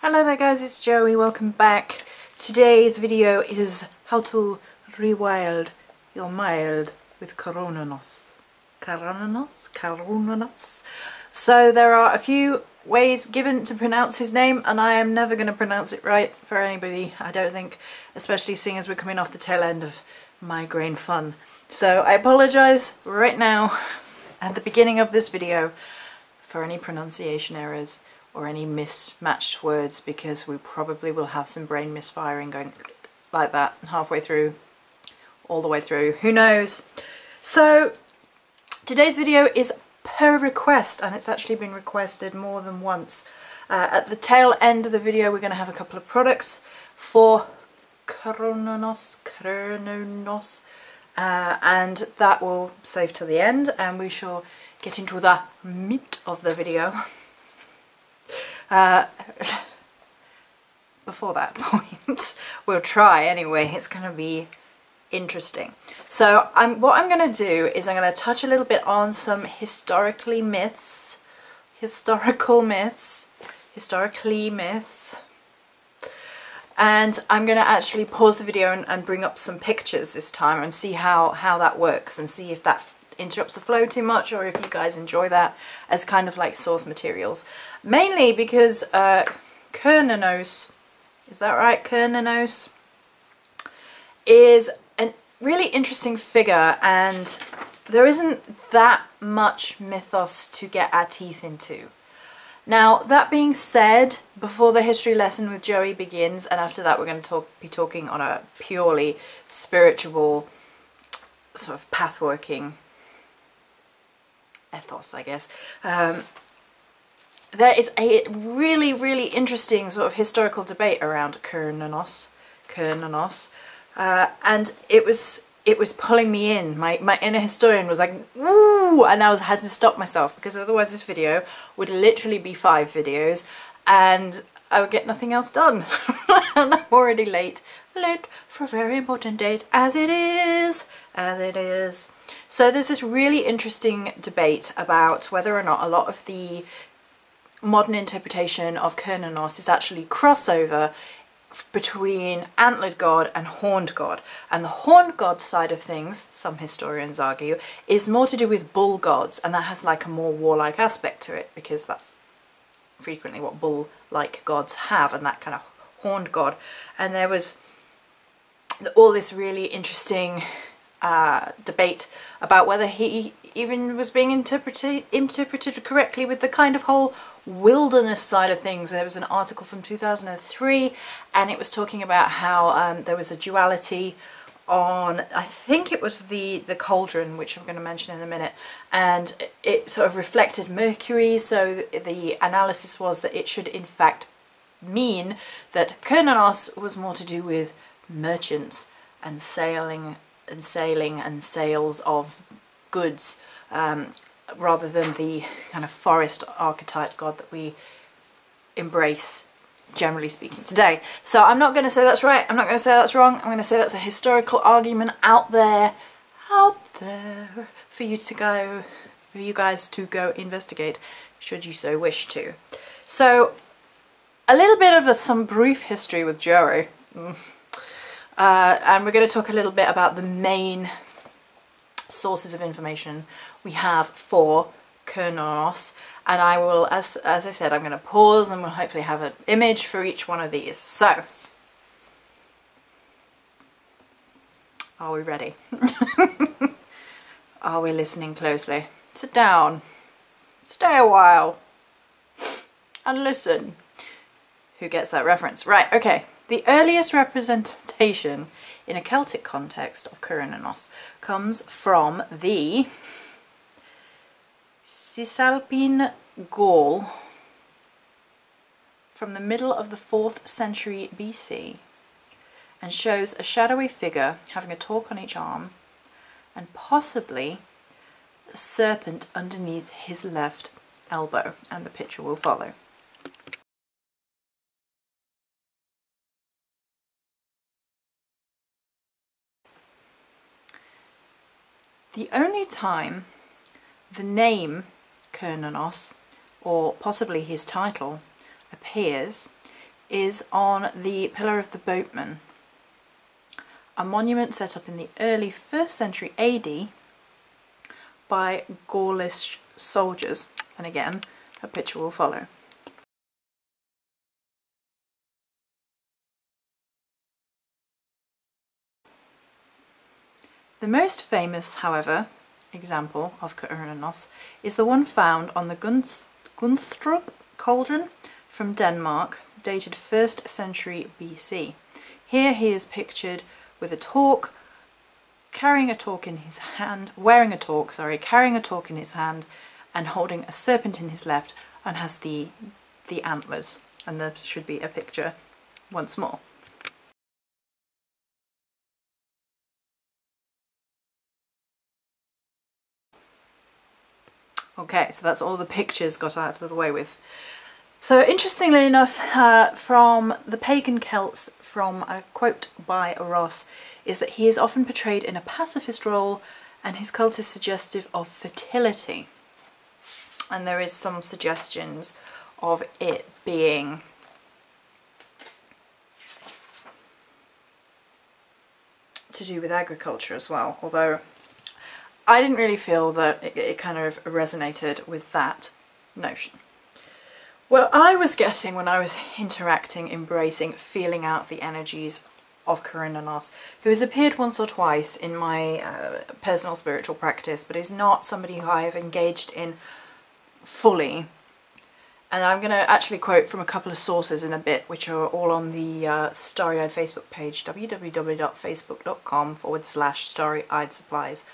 Hello there guys, it's Joey, welcome back. Today's video is how to rewild your mild with Cernunnos. Cernunnos? So there are a few ways given to pronounce his name and I am never going to pronounce it right for anybody, I don't think, especially seeing as we're coming off the tail end of migraine fun. So I apologise right now at the beginning of this video for any pronunciation errors or any mismatched words, because we probably will have some brain misfiring going like that halfway through, all the way through, who knows. So today's video is per request, and it's actually been requested more than once. At the tail end of the video we're going to have a couple of products for Cernunnos, and that will save till the end and we shall get into the meat of the video. Before that point, we'll try anyway, it's going to be interesting. So what I'm going to do is I'm going to touch a little bit on some historically myths, and I'm going to actually pause the video and bring up some pictures this time and see how that works and see if that interrupts the flow too much or if you guys enjoy that as kind of like source materials. Mainly because Cernunnos, is that right? Cernunnos is a really interesting figure and there isn't that much mythos to get our teeth into. Now that being said, before the history lesson with Joey begins, and after that we're going to be talking on a purely spiritual sort of pathworking ethos, I guess. There is a really interesting sort of historical debate around Cernunnos, and it was pulling me in. My inner historian was like, "Ooh," and I had to stop myself because otherwise this video would literally be 5 videos and I would get nothing else done. And I'm already late for a very important date, as it is. So there's this really interesting debate about whether or not a lot of the modern interpretation of Cernunnos is actually crossover between antlered god and horned god. And the horned god side of things, some historians argue, is more to do with bull gods, and that has like a more warlike aspect to it because that's frequently what bull-like gods have, and that kind of horned god. And there was all this really interesting debate about whether he even was being interpreted correctly with the kind of whole wilderness side of things. There was an article from 2003 and it was talking about how there was a duality on, I think it was the cauldron, which I'm going to mention in a minute, and it sort of reflected Mercury, so the analysis was that it should in fact mean that Cernunnos was more to do with merchants and sailing and sales of goods, rather than the kind of forest archetype god that we embrace, generally speaking, today. So I'm not going to say that's right, I'm not going to say that's wrong, I'm going to say that's a historical argument out there for you guys to go investigate, should you so wish to. So a little bit of some brief history with Joey. And we're going to talk a little bit about the main sources of information we have for Cernunnos, and I will, as I said, I'm going to pause and we'll hopefully have an image for each one of these. So, are we ready? Are we listening closely? Sit down, stay a while, and listen. Who gets that reference? Right, okay. The earliest representation in a Celtic context of Cernunnos comes from the Cisalpine Gaul from the middle of the 4th century BC and shows a shadowy figure having a torque on each arm and possibly a serpent underneath his left elbow, and the picture will follow. The only time the name Cernunnos, or possibly his title, appears is on the Pillar of the Boatman, a monument set up in the early 1st century AD by Gaulish soldiers, and again a picture will follow. The most famous, however, example of Cernunnos is the one found on the Gunstrup cauldron from Denmark, dated 1st century BC. Here he is pictured with a torque, carrying a torque in his hand, carrying a torque in his hand, and holding a serpent in his left, and has the antlers. And there should be a picture once more. Okay, so that's all the pictures got out of the way with. So interestingly enough, from the pagan Celts, from a quote by Ross, is that he is often portrayed in a pacifist role, and his cult is suggestive of fertility. And there is some suggestions of it being to do with agriculture as well, although I didn't really feel that it kind of resonated with that notion. Well, I was getting, when I was interacting, embracing, feeling out the energies of Cernunnos, who has appeared once or twice in my personal spiritual practice, but is not somebody who I have engaged in fully. And I'm going to actually quote from a couple of sources in a bit, which are all on the Starry-Eyed Facebook page, www.facebook.com/Starry-Eyed Supplies.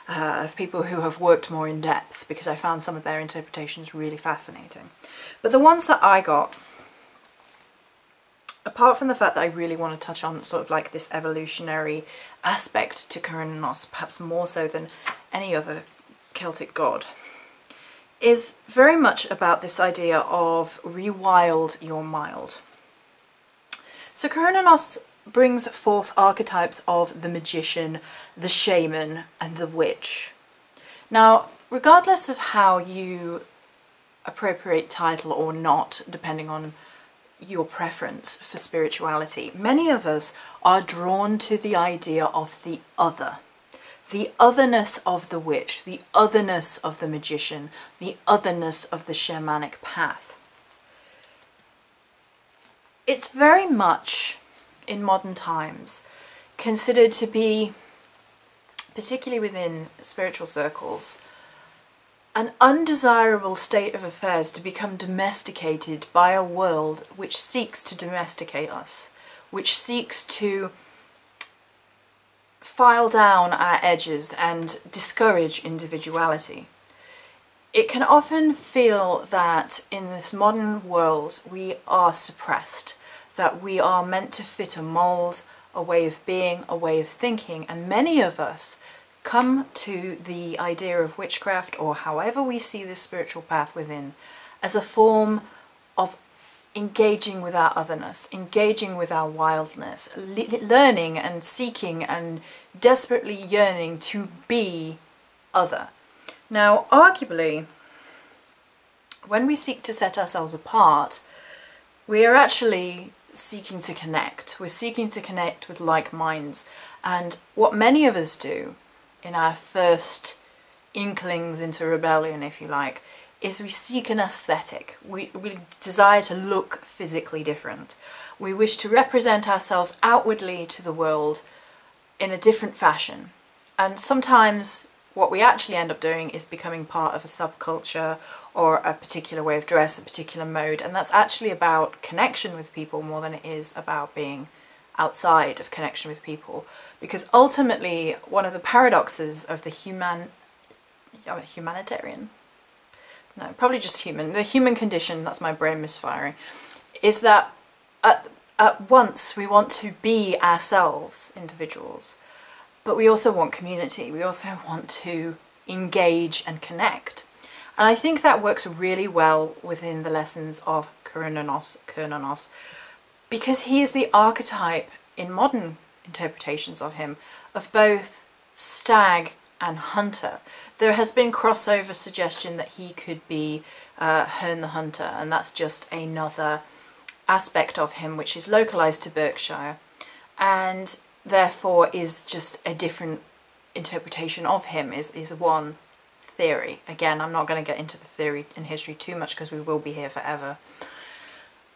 Of people who have worked more in depth, because I found some of their interpretations really fascinating. But the ones that I got, apart from the fact that I really want to touch on sort of like this evolutionary aspect to Cernunnos, perhaps more so than any other Celtic god, is very much about this idea of rewild your mild. So Cernunnos brings forth archetypes of the magician, the shaman, and the witch. Now, regardless of how you appropriate title or not, depending on your preference for spirituality, many of us are drawn to the idea of the other. The otherness of the witch, the otherness of the magician, the otherness of the shamanic path. It's very much, in modern times, considered to be, particularly within spiritual circles, an undesirable state of affairs to become domesticated by a world which seeks to domesticate us, which seeks to file down our edges and discourage individuality. It can often feel that in this modern world we are suppressed, that we are meant to fit a mould, a way of being, a way of thinking, and many of us come to the idea of witchcraft, or however we see this spiritual path within, as a form of engaging with our otherness, engaging with our wildness, learning and seeking and desperately yearning to be other. Now, arguably, when we seek to set ourselves apart, we are actually seeking to connect. We're seeking to connect with like minds. And what many of us do in our first inklings into rebellion, if you like, is we seek an aesthetic. We desire to look physically different. We wish to represent ourselves outwardly to the world in a different fashion. And sometimes what we actually end up doing is becoming part of a subculture or a particular way of dress, a particular mode, and that's actually about connection with people more than it is about being outside of connection with people. Because ultimately, one of the paradoxes of the humanitarian? No, probably just human. The human condition, that's my brain misfiring, is that at once we want to be ourselves, individuals, but we also want community. We also want to engage and connect. And I think that works really well within the lessons of Cernunnos, because he is the archetype in modern interpretations of him of both stag and hunter. There has been crossover suggestion that he could be Herne the Hunter, and that's just another aspect of him which is localized to Berkshire, and therefore is just a different interpretation of him, is one theory. Again, I'm not going to get into the theory and history too much because we will be here forever.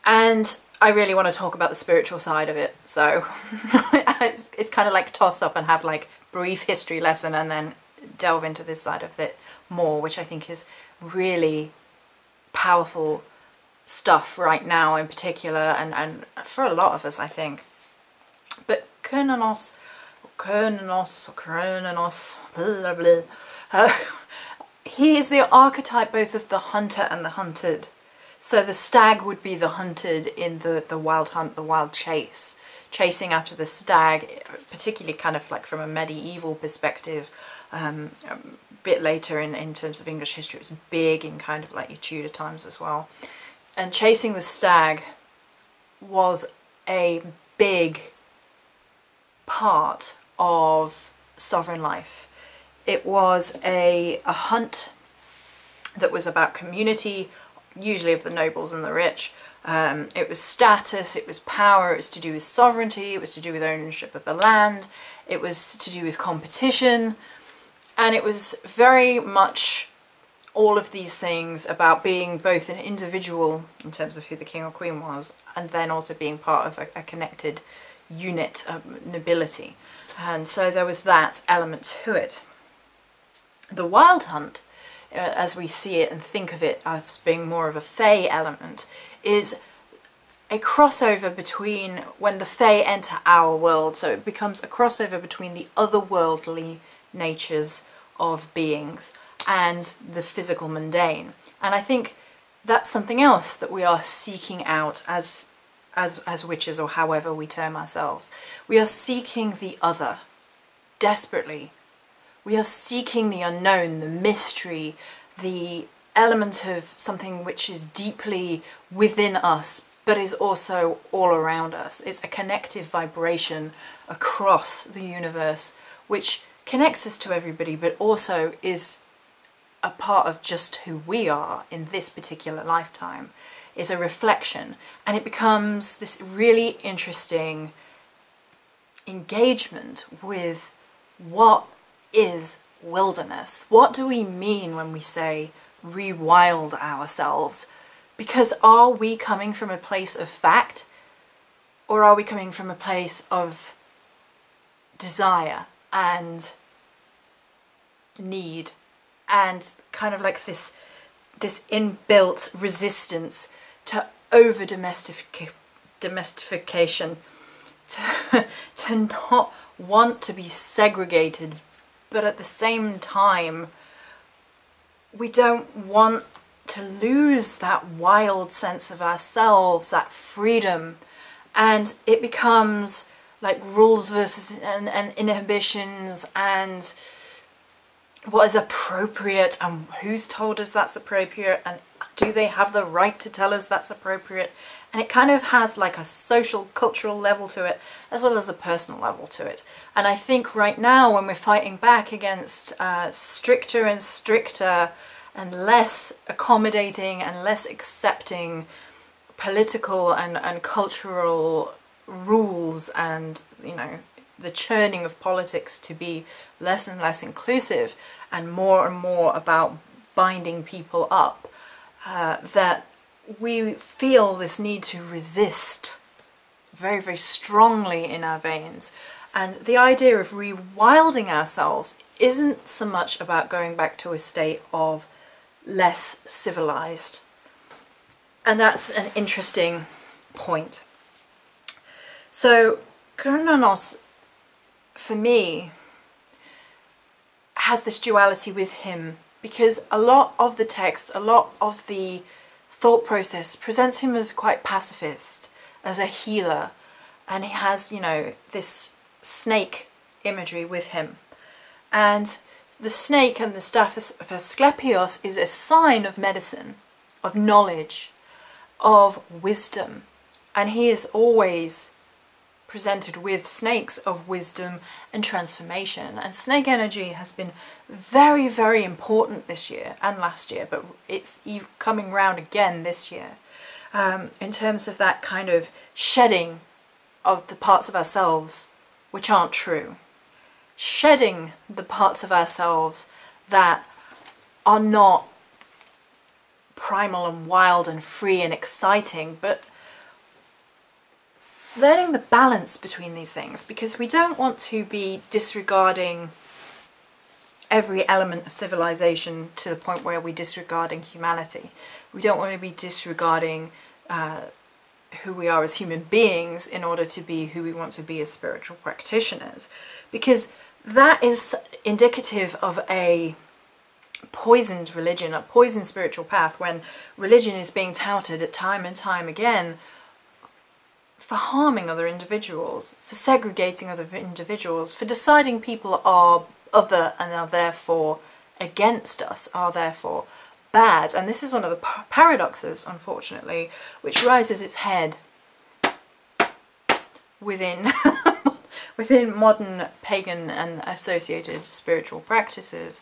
And I really want to talk about the spiritual side of it, so it's kind of like toss up and have like brief history lesson and then delve into this side of it more, which I think is really powerful stuff right now in particular, and for a lot of us, I think. But Cernunnos, blah, blah, he is the archetype both of the hunter and the hunted. So the stag would be the hunted in the wild hunt, the wild chase, chasing after the stag, particularly kind of like from a medieval perspective. A bit later in terms of English history, it was big in kind of like your Tudor times as well. And chasing the stag was a big part of sovereign life. It was a hunt that was about community, usually of the nobles and the rich. It was status, it was power, it was to do with sovereignty, it was to do with ownership of the land, it was to do with competition, and it was very much all of these things about being both an individual in terms of who the king or queen was, and then also being part of a connected unit of nobility. And so there was that element to it. The wild hunt, as we see it and think of it as being more of a fae element, is a crossover between when the fae enter our world. So it becomes a crossover between the otherworldly natures of beings and the physical mundane. And I think that's something else that we are seeking out as witches, or however we term ourselves. We are seeking the other desperately. We are seeking the unknown, the mystery, the element of something which is deeply within us, but is also all around us. It's a connective vibration across the universe, which connects us to everybody, but also is a part of just who we are in this particular lifetime, is a reflection. And it becomes this really interesting engagement with what is wilderness. What do we mean when we say rewild ourselves? Because are we coming from a place of fact, or are we coming from a place of desire and need, and kind of like this inbuilt resistance to over domestication, to not want to be segregated, but at the same time we don't want to lose that wild sense of ourselves, that freedom. And it becomes like rules versus and inhibitions, and what is appropriate, and who's told us that's appropriate, and do they have the right to tell us that's appropriate? And it kind of has like a social, cultural level to it, as well as a personal level to it. And I think right now, when we're fighting back against stricter and stricter and less accommodating and less accepting political and cultural rules, and, you know, the churning of politics to be less and less inclusive and more about binding people up, that we feel this need to resist very, very strongly in our veins. And the idea of rewilding ourselves isn't so much about going back to a state of less civilized. And that's an interesting point. So Cernunnos, for me, has this duality with him, because a lot of the text, a lot of the thought process presents him as quite pacifist, as a healer, and he has, you know, this snake imagery with him. And the snake and the staff of Asclepios is a sign of medicine, of knowledge, of wisdom, and he is always presented with snakes of wisdom and transformation. And snake energy has been very, very important this year and last year, but it's coming round again this year. in terms of that kind of shedding of the parts of ourselves which aren't true. Shedding the parts of ourselves that are not primal and wild and free and exciting, but learning the balance between these things, because we don't want to be disregarding every element of civilization to the point where we're disregarding humanity. We don't want to be disregarding who we are as human beings in order to be who we want to be as spiritual practitioners, because that is indicative of a poisoned religion, a poisoned spiritual path, when religion is being touted at time and time again for harming other individuals, for segregating other individuals, for deciding people are other and are therefore against us, are therefore bad. And this is one of the paradoxes, unfortunately, which rises its head within within modern pagan and associated spiritual practices.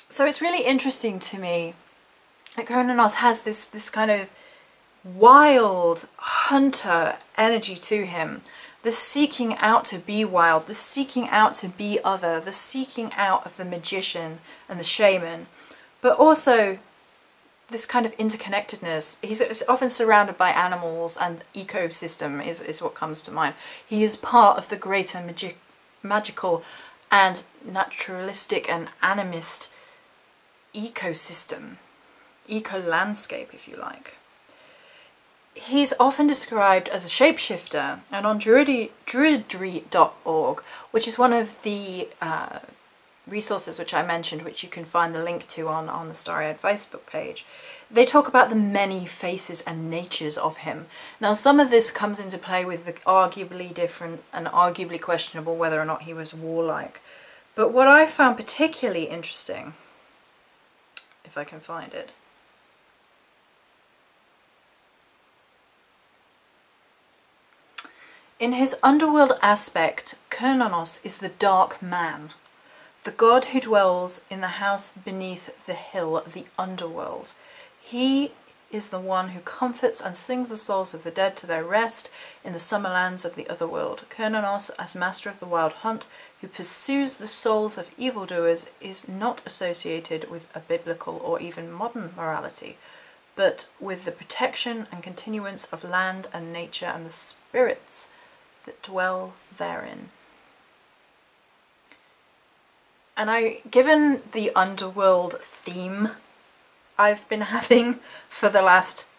So it's really interesting to me that Cernunnos has this kind of wild hunter energy to him. The seeking out to be wild, the seeking out to be other, the seeking out of the magician and the shaman, but also this kind of interconnectedness. He's often surrounded by animals, and ecosystem is what comes to mind. He is part of the greater magical and naturalistic and animist ecosystem, eco-landscape, if you like. He's often described as a shapeshifter, and on druidry.org, which is one of the resources which I mentioned, which you can find the link to on the Starry Eyed Facebook page, they talk about the many faces and natures of him. Now, some of this comes into play with the arguably different and arguably questionable whether or not he was warlike. But what I found particularly interesting, if I can find it, in his underworld aspect, Cernunnos is the dark man, the god who dwells in the house beneath the hill, the underworld. He is the one who comforts and sings the souls of the dead to their rest in the summer lands of the otherworld. Cernunnos, as master of the wild hunt, who pursues the souls of evildoers, is not associated with a biblical or even modern morality, but with the protection and continuance of land and nature and the spirits that dwell therein. And given the underworld theme I've been having for the last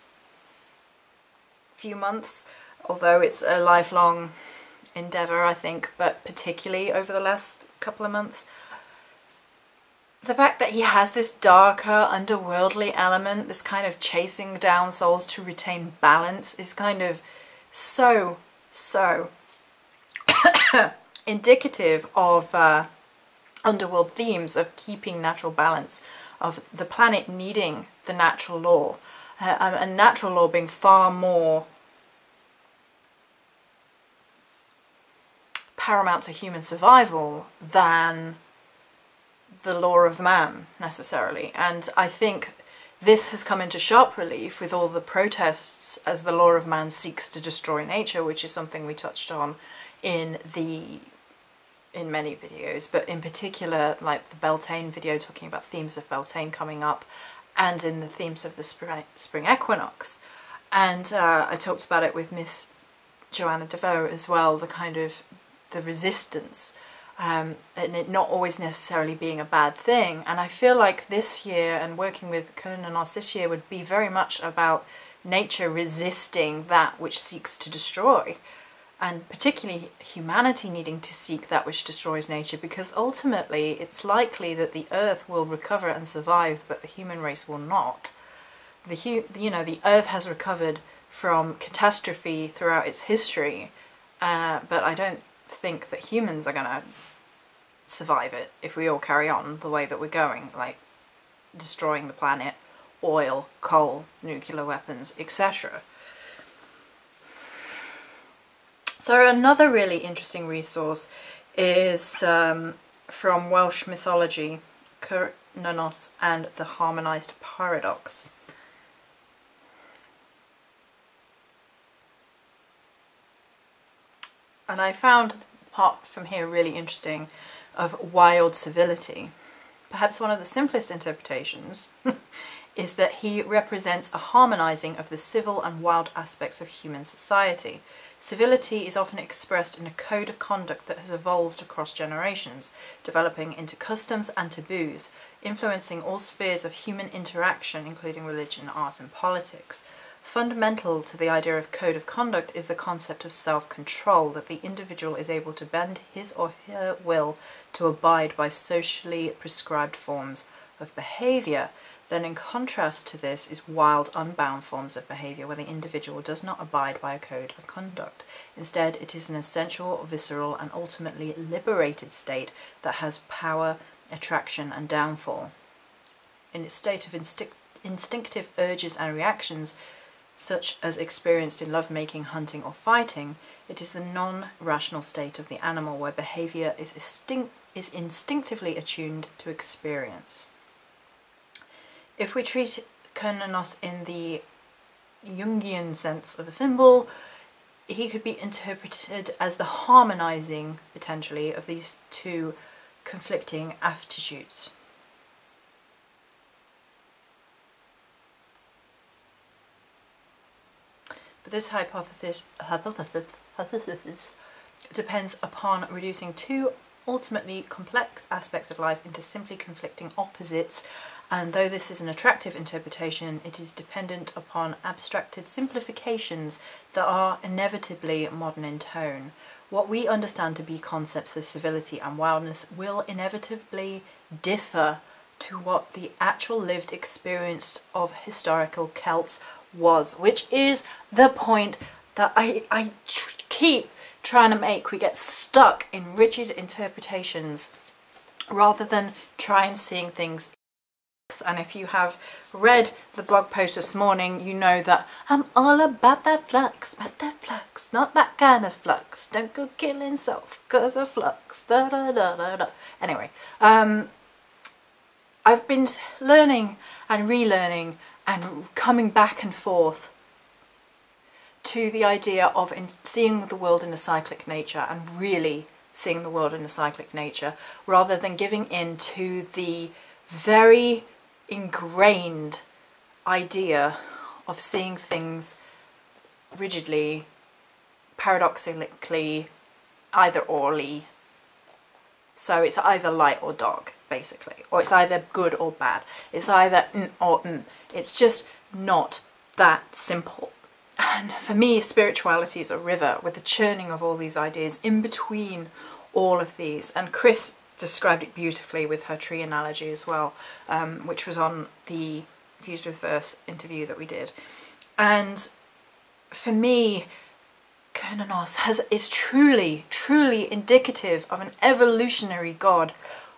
few months, although it's a lifelong endeavour, I think, but particularly over the last couple of months, the fact that he has this darker, underworldly element, this kind of chasing down souls to retain balance, is kind of so indicative of underworld themes of keeping natural balance, of the planet needing the natural law, and natural law being far more paramount to human survival than the law of man necessarily. And I think this has come into sharp relief with all the protests as the law of man seeks to destroy nature, which is something we touched on in many videos, but in particular like the Beltane video talking about themes of Beltane coming up, and in the themes of the spring equinox. And I talked about it with Miss Joanna DeVoe as well, the kind of the resistance, and it not always necessarily being a bad thing. And I feel like this year, and working with Cernunnos this year, would be very much about nature resisting that which seeks to destroy, and particularly humanity needing to seek that which destroys nature, because ultimately it's likely that the earth will recover and survive, but the human race will not. The earth has recovered from catastrophe throughout its history, but I don't think that humans are going to survive it if we all carry on the way that we're going, like destroying the planet, oil, coal, nuclear weapons, etc. So another really interesting resource is from Welsh mythology, Cernunnos and the harmonized paradox. And I found the part from here really interesting of wild civility. Perhaps one of the simplest interpretations is that he represents a harmonizing of the civil and wild aspects of human society. Civility is often expressed in a code of conduct that has evolved across generations, developing into customs and taboos, influencing all spheres of human interaction, including religion, art, and politics. Fundamental to the idea of code of conduct is the concept of self-control, that the individual is able to bend his or her will to abide by socially prescribed forms of behaviour. Then in contrast to this is wild, unbound forms of behaviour where the individual does not abide by a code of conduct. Instead, it is an essential, visceral, and ultimately liberated state that has power, attraction, and downfall. In its state of instinctive urges and reactions, such as experienced in lovemaking, hunting, or fighting, it is the non-rational state of the animal where behaviour is instinctively attuned to experience. If we treat Cernunnos in the Jungian sense of a symbol, he could be interpreted as the harmonizing, potentially, of these two conflicting attitudes. But this hypothesis depends upon reducing two ultimately complex aspects of life into simply conflicting opposites, and though this is an attractive interpretation, it is dependent upon abstracted simplifications that are inevitably modern in tone. What we understand to be concepts of civility and wildness will inevitably differ to what the actual lived experience of historical Celts was, which is the point that I keep trying to make. We get stuck in rigid interpretations rather than try and seeing things. And if you have read the blog post this morning, you know that I'm all about that flux, not that kind of flux. Don't go killing self cause of flux, da da da da da. Anyway, I've been learning and relearning and coming back and forth to the idea of seeing the world in a cyclic nature, and really seeing the world in a cyclic nature, rather than giving in to the very ingrained idea of seeing things rigidly, paradoxically, either orly. So it's either light or dark, basically, or it's either good or bad. It's either or It's just not that simple. And for me, spirituality is a river with the churning of all these ideas in between all of these. And Chris described it beautifully with her tree analogy as well, which was on the Views with Verse interview that we did. And for me, Cernunnos is truly, truly indicative of an evolutionary God.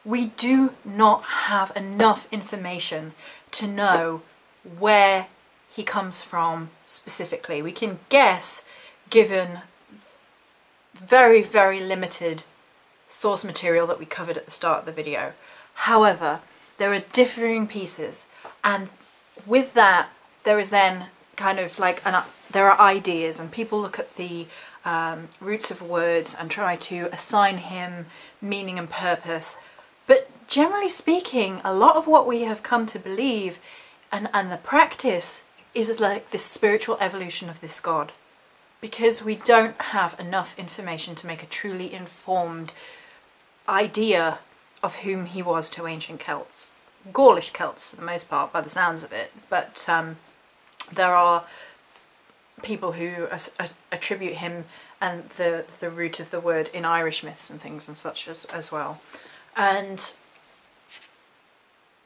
We do not have enough information to know where he comes from specifically. We can guess given very, very limited source material that we covered at the start of the video. However, there are differing pieces, and with that there is then kind of like there are ideas, and people look at the roots of words and try to assign him meaning and purpose. But generally speaking, a lot of what we have come to believe and the practice is like this spiritual evolution of this God, because we don't have enough information to make a truly informed idea of whom he was to ancient Celts. Gaulish Celts for the most part, by the sounds of it, but there are people who attribute him and the root of the word in Irish myths and things and such as well. And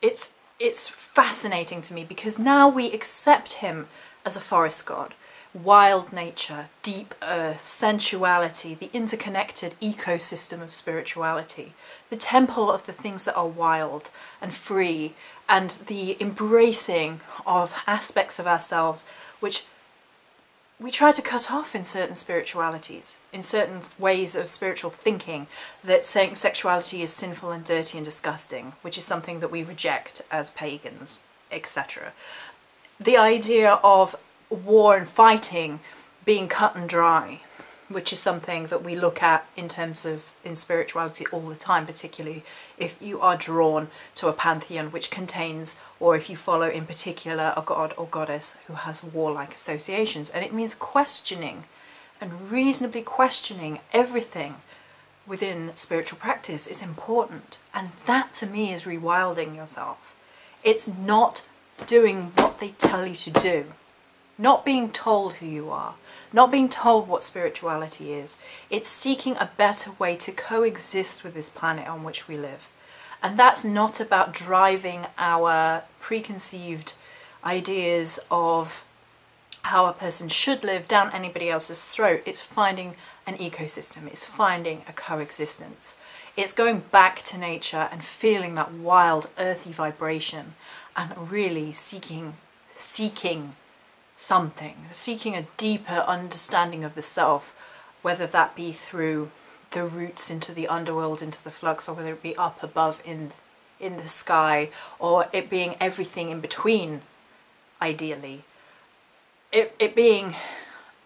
it's fascinating to me, because now we accept him as a forest god, wild nature, deep earth, sensuality, the interconnected ecosystem of spirituality, the temple of the things that are wild and free, and the embracing of aspects of ourselves which we try to cut off in certain spiritualities, in certain ways of spiritual thinking, that saying sexuality is sinful and dirty and disgusting, which is something that we reject as pagans, etc. The idea of war and fighting being cut and dry, which is something that we look at in terms of in spirituality all the time, particularly if you are drawn to a pantheon which contains, or if you follow in particular a god or goddess who has warlike associations. And it means questioning and reasonably questioning everything within spiritual practice is important. And that to me is rewilding yourself. It's not doing what they tell you to do, not being told who you are, not being told what spirituality is. It's seeking a better way to coexist with this planet on which we live. And that's not about driving our preconceived ideas of how a person should live down anybody else's throat. It's finding an ecosystem. It's finding a coexistence. It's going back to nature and feeling that wild, earthy vibration and really seeking something, seeking a deeper understanding of the self, whether that be through the roots into the underworld, into the flux, or whether it be up above in the sky, or it being everything in between, ideally. It being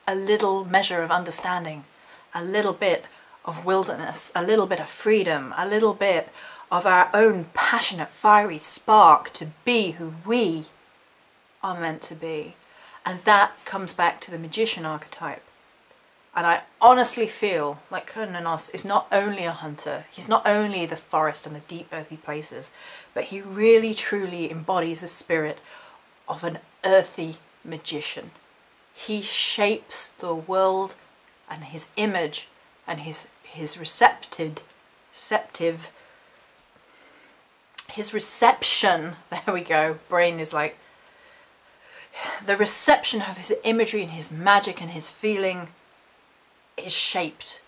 a little measure of understanding, a little bit of wilderness, a little bit of freedom, a little bit of our own passionate, fiery spark to be who we are meant to be. And that comes back to the magician archetype. And I honestly feel like Cernunnos is not only a hunter, he's not only the forest and the deep earthy places, but he really truly embodies the spirit of an earthy magician. He shapes the world and his image and his reception, there we go, brain is like, the reception of his imagery and his magic and his feeling is shaped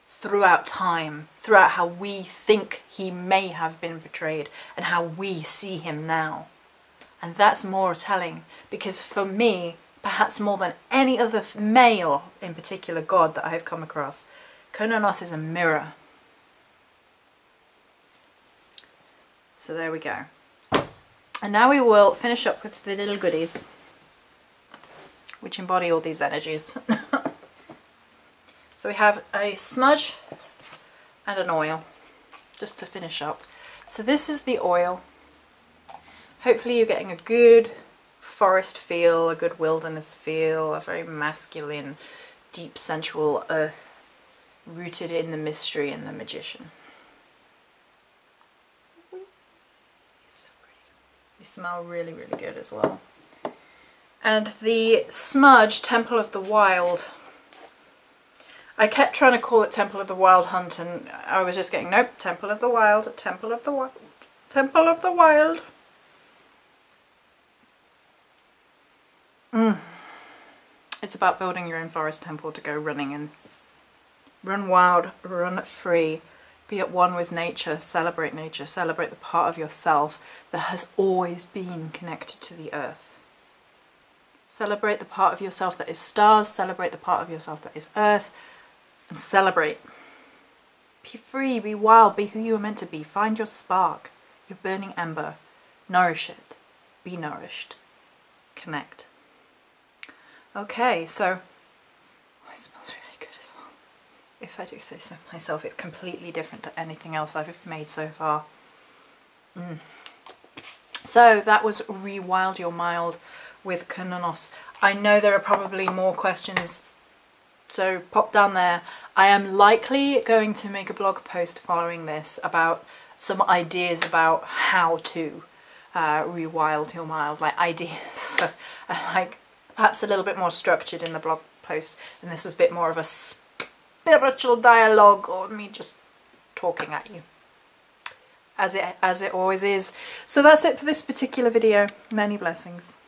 throughout time, throughout how we think he may have been portrayed and how we see him now. And that's more telling, because for me, perhaps more than any other male, in particular god that I have come across, Cernunnos is a mirror. So there we go. And now we will finish up with the little goodies, which embody all these energies. So we have a smudge and an oil, just to finish up. So this is the oil. Hopefully you're getting a good forest feel, a good wilderness feel, a very masculine, deep sensual earth, rooted in the mystery and the magician. They smell really, really good as well. And the smudge, Temple of the Wild, I kept trying to call it Temple of the Wild Hunt, and I was just getting, nope, Temple of the Wild, Temple of the Wild, Temple of the Wild. It's about building your own forest temple to go running and run wild, run free. Be at one with nature, celebrate the part of yourself that has always been connected to the earth. Celebrate the part of yourself that is stars, celebrate the part of yourself that is earth, and celebrate. Be free, be wild, be who you are meant to be. Find your spark, your burning ember. Nourish it. Be nourished. Connect. Okay, so it smells really good as well. If I do say so myself, it's completely different to anything else I've made so far. So that was Rewild Your Mild with Cernunnos. I know there are probably more questions, so pop down there. I am likely going to make a blog post following this about some ideas about how to rewild your mild, like ideas. So, like perhaps a little bit more structured in the blog post, and this was a bit more of a spiritual dialogue, or me just talking at you, as it always is. So that's it for this particular video. Many blessings.